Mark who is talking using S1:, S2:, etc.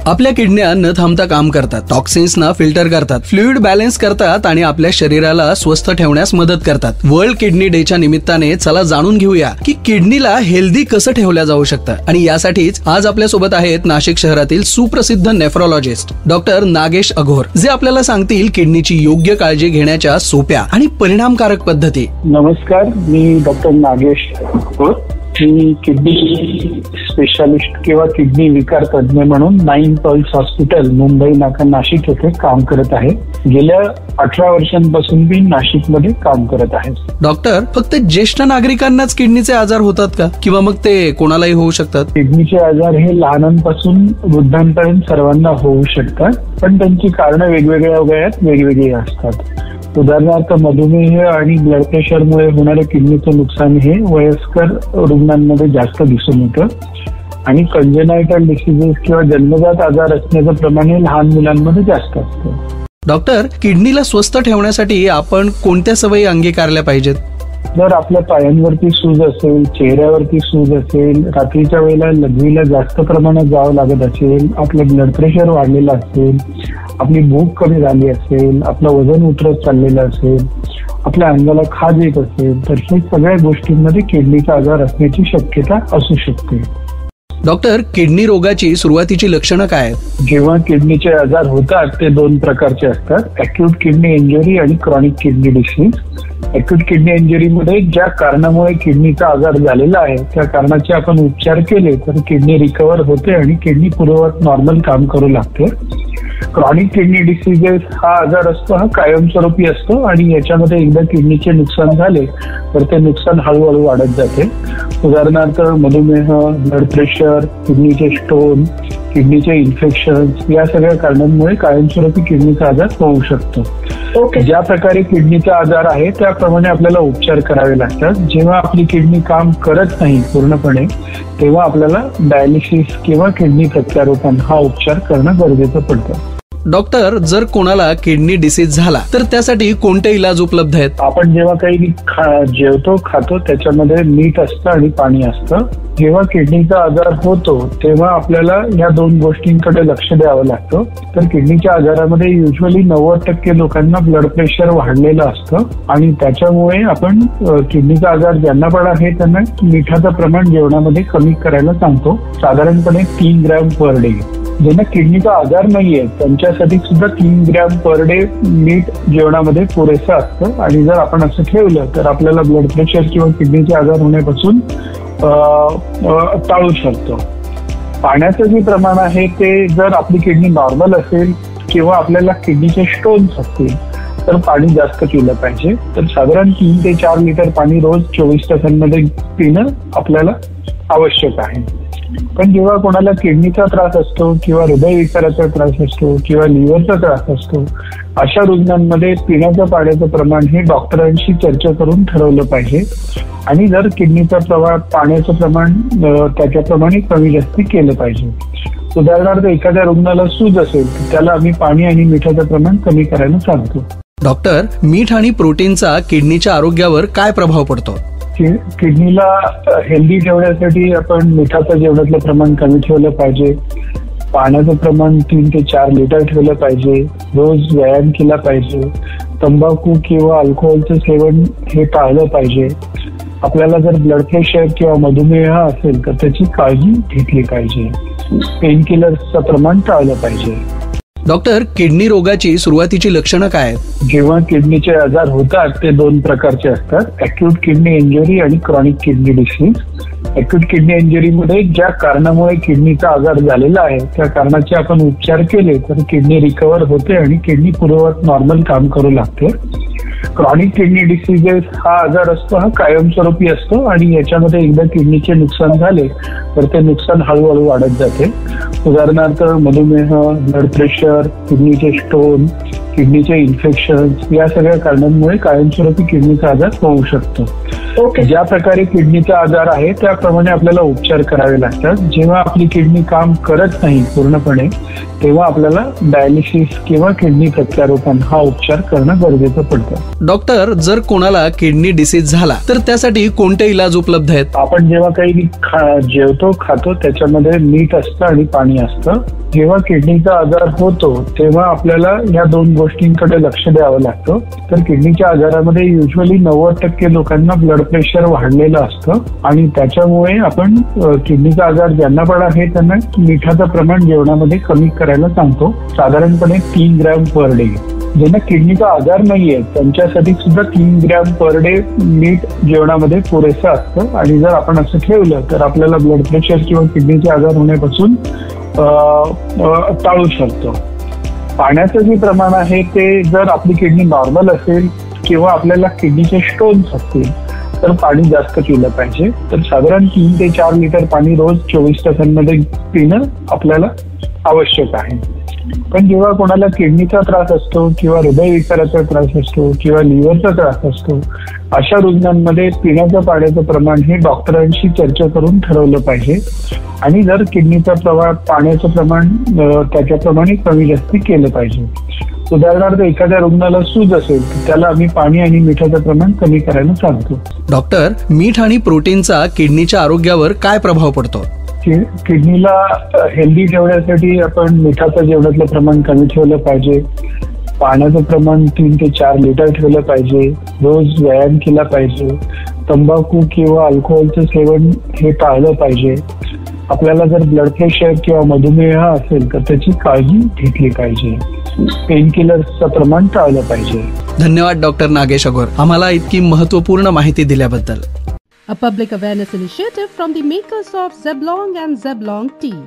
S1: आपल्या किडन्या न थांबता काम करतात, टॉक्सिन्सना फिल्टर करतात, फ्लुइड बॅलन्स करतात आणि आपल्या शरीराला स्वस्थ ठेवण्यास मदत करतात. वर्ल्ड किडनी डेच्या निमित्ताने चला जाणून घेऊया की किडनीला हेल्दी कसं ठेवल्या जाऊ शकतं. आणि यासाठीच आज आपल्या सोबत आहेत नाशिक शहरातील सुप्रसिद्ध नेफ्रोलॉजिस्ट डॉक्टर नागेश अघोर, जे आपल्याला सांगतील किडनीची योग्य काळजी घेण्याच्या सोप्या आणि परिणामकारक पद्धती.
S2: नमस्कार, मी डॉक्टर नागेश अघोर. मी किडनी स्पेशालिस्ट किंवा किडनी विकार तज्ञ म्हणून 9 पर्ल्स हॉस्पिटल मुंबई नाका नाशिक येथे काम करत आहे. गेल्या 18 वर्षांपासून मी नाशिकमध्ये काम करत आहे.
S1: डॉक्टर, फक्त ज्येष्ठ नागरिकांनाच किडनीचे आजार होतात का, किंवा मग ते कोणालाही होऊ शकतात?
S2: किडनीचे आजार हे लहानांपासून वृद्धांपर्यंत सर्वांना होऊ शकतात, पण त्यांची कारणं वेगवेगळ्या वयात वेगवेगळी असतात. उदाहरणार्थ मधुमेह आणि ब्लड प्रेशरमुळे होणारे किडनीचं नुकसान हे वयस्कर रुग्णांमध्ये जास्त दिसून येतं आणि कंजेनायटल डिसिजेस किंवा जन्मजात आजार असण्याचं प्रमाण हे लहान मुलांमध्ये जास्त असतं.
S1: डॉक्टर, किडनीला स्वस्थ ठेवण्यासाठी आपण कोणत्या सवयी अंगीकारल्या पाहिजेत?
S2: जर आपल्या पायांवरती सूज असेल, चेहऱ्यावरती सूज असेल, रात्रीच्या वेळेला लघवीला जास्त प्रमाणात जावं लागत असेल, आपलं ब्लड प्रेशर वाढलेलं असेल, आपली भूक कमी झाली असेल, आपलं वजन उतरत चाललेलं असेल, आपल्या अंगाला खाज येत असेल, तर हे सगळ्या गोष्टींमध्ये किडनीचा आजार असण्याची शक्यता असू शकते.
S1: डॉक्टर, किडनी रोगाची सुरुवातीची लक्षणं काय आहेत?
S2: जेव्हा किडनीचे आजार होतात ते 2 प्रकारचे असतात, अॅक्यूट किडनी इंजुरी आणि chronic kidney disease. Acute kidney इंजुरीमध्ये ज्या कारणामुळे किडनीचा आजार झालेला आहे त्या कारणाचे आपण उपचार केले तर किडनी रिकव्हर होते आणि किडनी पूर्ववत नॉर्मल काम करू लागते. क्रॉनिक किडनी डिसीजेस हा आजार असतो, हा कायमस्वरूपी असतो आणि याच्यामध्ये एकदा किडनीचे नुकसान झाले तर ते नुकसान हळूहळू वाढत जाते. उदाहरणार्थ मधुमेह, ब्लड प्रेशर, किडनीचे स्टोन, किडनीचे इन्फेक्शन या सगळ्या कारणांमुळे कायमस्वरूपी किडनीचा आजार होऊ शकतो. ज्या प्रकारे किडनीचा आजार आहे त्याप्रमाणे आपल्याला उपचार करावे लागतात. जेव्हा आपली किडनी काम करत नाही पूर्णपणे तेव्हा आपल्याला डायलिसिस किंवा किडनी प्रत्यारोपण हा उपचार करणं गरजेचं पडतं.
S1: डॉक्टर, जर कोणाला किडनी डिसीज झाला तर त्यासाठी कोणते इलाज उपलब्ध आहेत?
S2: आपण जेव्हा काही जेवतो खातो त्याच्यामध्ये मीठ असतं आणि पाणी असतं. जेव्हा किडनीचा आजार होतो तेव्हा आपल्याला या 2 गोष्टींकडे लक्ष द्यावं लागतं. तर किडनीच्या आजारामध्ये युजली 90% लोकांना ब्लड प्रेशर वाढलेलं असतं आणि त्याच्यामुळे आपण किडनीचा आजार ज्यांना पण आहे त्यांना मिठाचं प्रमाण जेवणामध्ये कमी करायला सांगतो, साधारणपणे 3 ग्रॅम पर डे. ज्यांना किडनीचा आजार नाहीये त्यांच्यासाठी सुद्धा 3 ग्रॅम पर डे मीठ जेवणामध्ये पुरेसं असतं आणि जर आपण असं ठेवलं तर आपल्याला ब्लड प्रेशर किंवा किडनीचे आजार होण्यापासून टाळू शकतो. पाण्याचं जे प्रमाण आहे ते जर आपली किडनी नॉर्मल असेल किंवा आपल्याला किडनीचे स्टोन्स असतील तर पाणी जास्त पिलं पाहिजे. तर साधारण 3 ते 4 लिटर पाणी रोज 24 तासांमध्ये पिणं आपल्याला आवश्यक आहे. पण जेव्हा कोणाला किडनीचा त्रास असतो किंवा हृदयविकाराचा त्रास असतो किंवा लिव्हरचा त्रास असतो अशा रुग्णांमध्ये पिण्याच्या पाण्याचं प्रमाण हे डॉक्टरांशी चर्चा करून ठरवलं पाहिजे आणि जर किडनीचं पाण्याचं प्रमाण त्याच्याप्रमाणे कमी जास्त केलं पाहिजे. उदाहरणार्थ एखाद्या रुग्णाला सूज असेल तर त्याला आम्ही पाणी आणि मिठाचं प्रमाण कमी करायला सांगतो.
S1: डॉक्टर, मीठ आणि प्रोटीनचा किडनीच्या आरोग्यावर काय प्रभाव पडतो?
S2: किडनीला हेल्दी ठेवण्यासाठी आपण मिठाचं जेवणातलं प्रमाण कमी ठेवलं पाहिजे, पाण्याचं प्रमाण 3 ते 4 लिटर ठेवलं पाहिजे, रोज व्यायाम केला पाहिजे, तंबाखू किंवा अल्कोहोलचं सेवन हे टाळलं पाहिजे. आपल्याला जर ब्लड प्रेशर किंवा मधुमेह असेल तर त्याची काळजी घेतली पाहिजे. पेन किलर्सचं प्रमाण टाळलं पाहिजे.
S1: डॉक्टर, किडनी रोगाची सुरुवातीची लक्षणं काय आहेत?
S2: जेव्हा किडनीचे आजार होतात ते 2 प्रकारचे असतात, अॅक्यूट किडनी इंजुरी आणि chronic kidney disease. Acute kidney इंजुरीमध्ये ज्या कारणामुळे किडनीचा आजार झालेला आहे त्या कारणाचे आपण उपचार केले तर किडनी रिकव्हर होते आणि किडनी पूर्ववत नॉर्मल काम करू लागते. क्रॉनिक किडनी डिसीजेस हा आजार असतो, हा कायमस्वरूपी असतो आणि याच्यामध्ये एकदा किडनीचे नुकसान झाले तर ते नुकसान हळूहळू वाढत जाते. उदाहरणार्थ मधुमेह, ब्लड प्रेशर, किडनीचे स्टोन, किडनीचे इन्फेक्शन या सगळ्या कारणांमुळे कायमस्वरूपी किडनीचा आजार होऊ शकतो. ज्या प्रकारे किडनीचा आजार आहे त्याप्रमाणे आपल्याला उपचार करावे लागतात. जेव्हा आपली किडनी काम करत नाही पूर्णपणे तेव्हा आपल्याला डायलिसिस किंवा किडनी प्रत्यारोपण हा उपचार करणं गरजेचं पडतं.
S1: डॉक्टर, जर कोणाला किडनी डिसीज झाला तर त्यासाठी कोणते इलाज उपलब्ध आहेत?
S2: आपण जेव्हा काही जेवतो खातो त्याच्यामध्ये मीठ असतं आणि पाणी असतं. जेव्हा किडनीचा आजार होतो तेव्हा आपल्याला या दोन गोष्टींकडे लक्ष द्यावं लागतं. तर किडनीच्या आजारामध्ये युजली 90% लोकांना ब्लड प्रेशर वाढलेलं असतं आणि त्याच्यामुळे आपण किडनीचा आजार ज्यांना पण आहे त्यांना मिठाचं प्रमाण जेवणामध्ये कमी करायला सांगतो. साधारणपणे 3 ग्रॅम पर डे. ज्यांना किडनीचा आजार नाहीये त्यांच्यासाठी सुद्धा 3 ग्रॅम पर डे मीठ जेवणामध्ये पुरेसं असतं. आणि जर आपण असं ठेवलं तर आपल्याला ब्लड प्रेशर किंवा किडनीचे आजार होण्यापासून टाळू शकतो. पाण्याचं जे प्रमाण आहे ते जर आपली किडनी नॉर्मल असेल किंवा आपल्याला किडनीचे स्टोन्स असतील तर पाणी जास्त पिलं पाहिजे. तर साधारण 3 ते 4 लिटर पाणी रोज 24 तासांमध्ये पिणं आपल्याला आवश्यक आहे. पण जेव्हा कोणाला किडनीचा त्रास असतो किंवा हृदयविकाराचा त्रास असतो किंवा लिव्हरचा त्रास असतो अशा रुग्णांमध्ये पिण्याचं पाण्याचं प्रमाण हे डॉक्टरांशी चर्चा करून ठरवलं पाहिजे. आणि जर किडनीचं पाण्याचं प्रमाण त्याच्याप्रमाणे कमी जास्त केलं पाहिजे. उदाहरणार्थ एखाद्या रुग्णाला सूज असेल तर त्याला आम्ही पाणी आणि मिठाचं प्रमाण कमी करायला सांगतो.
S1: डॉक्टर, मीठ आणि प्रोटीनचा किडनीच्या आरोग्यावर काय प्रभाव पडतो?
S2: किडनीला हेल्दी ठेवण्यासाठी आपण मिठाचं जेवणातलं प्रमाण कमी ठेवलं पाहिजे. पाण्याचं प्रमाण 3 ते 4 लिटर ठेवलं पाहिजे. रोज व्यायाम केला पाहिजे. तंबाखू किंवा अल्कोहोलचं सेवन हे टाळलं पाहिजे. आपल्याला जर ब्लड प्रेशर किंवा मधुमेह असेल तर त्याची काळजी घेतली पाहिजे. पेन किलर्सचं प्रमाण टाळलं पाहिजे.
S1: धन्यवाद डॉक्टर नागेश अघोर, आम्हाला इतकी महत्त्वपूर्ण माहिती दिल्याबद्दल.
S3: A public awareness initiative from the makers of Zeblong and Zeblong Tea.